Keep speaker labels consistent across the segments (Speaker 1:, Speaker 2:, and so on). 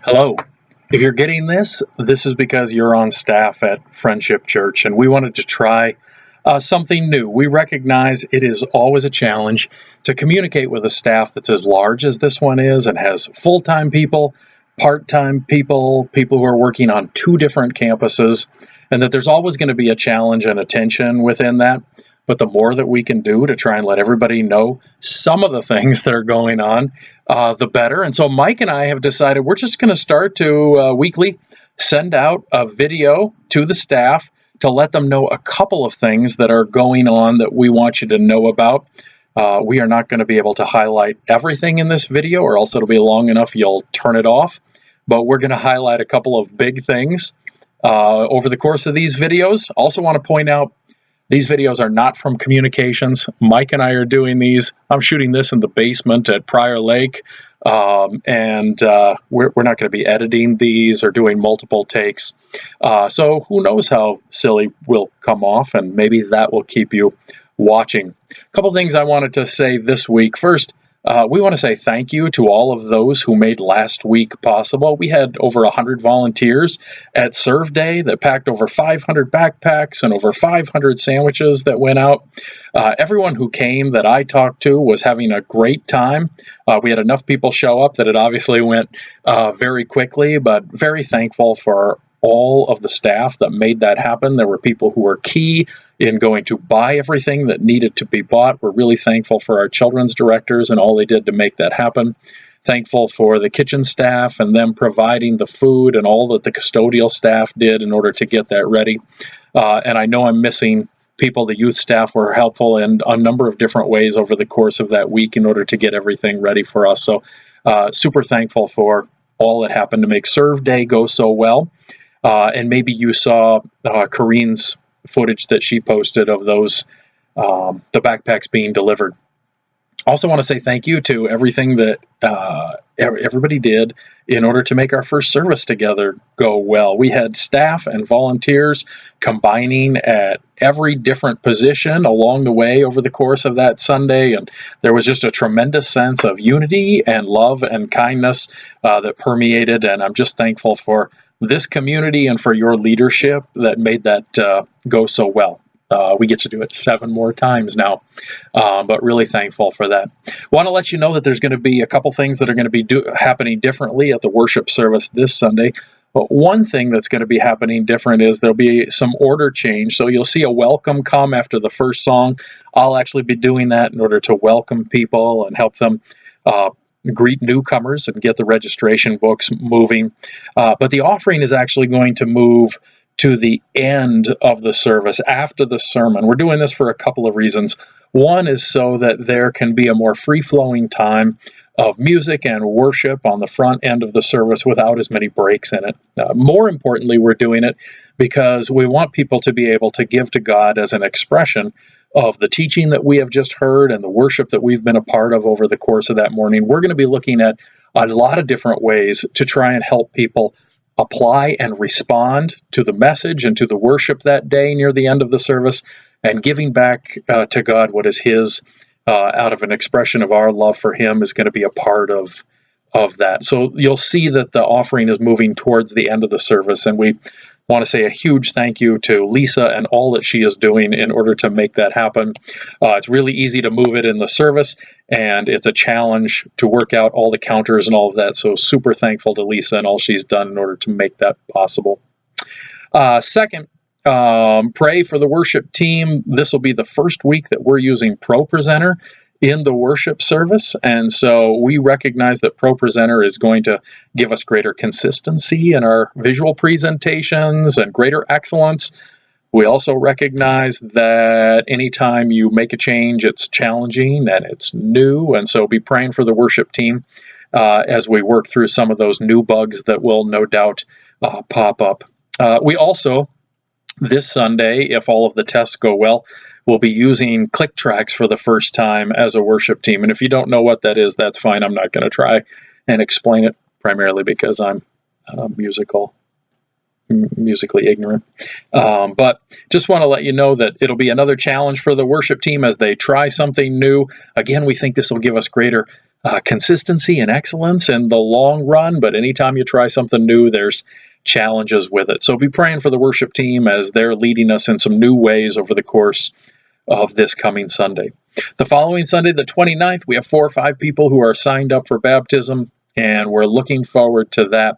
Speaker 1: Hello. If you're getting this, this is because you're on staff at Friendship Church, and we wanted to try something new. We recognize it is always a challenge to communicate with a staff that's as large as this one is and has full-time people, part-time people, people who are working on two different campuses, and that there's always going to be a challenge and a tension within that. But the more that we can do to try and let everybody know some of the things that are going on, the better. And so Mike and I have decided we're just going to start to weekly send out a video to the staff to let them know a couple of things that are going on that we want you to know about. We are not going to be able to highlight everything in this video, or else it'll be long enough you'll turn it off. But we're going to highlight a couple of big things over the course of these videos. Also want to point out, these videos are not from Communications. Mike and I are doing these. I'm shooting this in the basement at Prior Lake, and we're not going to be editing these or doing multiple takes. So who knows how silly will come off, and maybe that will keep you watching. A couple things I wanted to say this week. First, we want to say thank you to all of those who made last week possible. We had over 100 volunteers at Serve Day that packed over 500 backpacks and over 500 sandwiches that went out. Everyone who came that I talked to was having a great time. We had enough people show up that it obviously went very quickly, but very thankful for all of the staff that made that happen. There were people who were key in going to buy everything that needed to be bought. We're really thankful for our children's directors and all they did to make that happen. Thankful for the kitchen staff and them providing the food and all that the custodial staff did in order to get that ready. And I know I'm missing people. The youth staff were helpful in a number of different ways over the course of that week in order to get everything ready for us. So super thankful for all that happened to make Serve Day go so well. And maybe you saw Corrine's footage that she posted of those, the backpacks being delivered. Also want to say thank you to everything that everybody did in order to make our first service together go well. We had staff and volunteers combining at every different position along the way over the course of that Sunday, and there was just a tremendous sense of unity and love and kindness that permeated, and I'm just thankful for this community and for your leadership that made that go so well. We get to do it 7 more times now, but really thankful for that. Want to let you know that there's going to be a couple things that are going to be happening differently at the worship service this Sunday. But one thing that's going to be happening different is there'll be some order change. So you'll see a welcome come after the first song. I'll actually be doing that in order to welcome people and help them greet newcomers and get the registration books moving. But the offering is actually going to move to the end of the service after the sermon. We're doing this for a couple of reasons. One is so that there can be a more free-flowing time of music and worship on the front end of the service without as many breaks in it. More importantly, we're doing it because we want people to be able to give to God as an expression of the teaching that we have just heard and the worship that we've been a part of over the course of that morning. We're going to be looking at a lot of different ways to try and help people apply and respond to the message and to the worship that day near the end of the service, and giving back to God what is His out of an expression of our love for Him is going to be a part of that. So you'll see that the offering is moving towards the end of the service, and we want to say a huge thank you to Lisa and all that she is doing in order to make that happen. It's really easy to move it in the service, and it's a challenge to work out all the counters and all of that. So super thankful to Lisa and all she's done in order to make that possible. Second, pray for the worship team. This will be the first week that we're using ProPresenter in the worship service, and so we recognize that ProPresenter is going to give us greater consistency in our visual presentations and greater excellence. We also recognize that anytime you make a change, it's challenging and it's new, and so be praying for the worship team as we work through some of those new bugs that will no doubt pop up. We also, this Sunday, if all of the tests go well, we'll be using ClickTracks for the first time as a worship team. And if you don't know what that is, that's fine. I'm not going to try and explain it, primarily because I'm musical. musically ignorant. But just want to let you know that it'll be another challenge for the worship team as they try something new. Again, we think this will give us greater consistency and excellence in the long run, but anytime you try something new, there's challenges with it. So be praying for the worship team as they're leading us in some new ways over the course of this coming Sunday. The following Sunday, the 29th, we have 4 or 5 people who are signed up for baptism, and we're looking forward to that.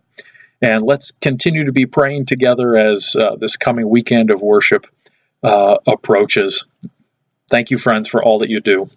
Speaker 1: And let's continue to be praying together as this coming weekend of worship approaches. Thank you, friends, for all that you do.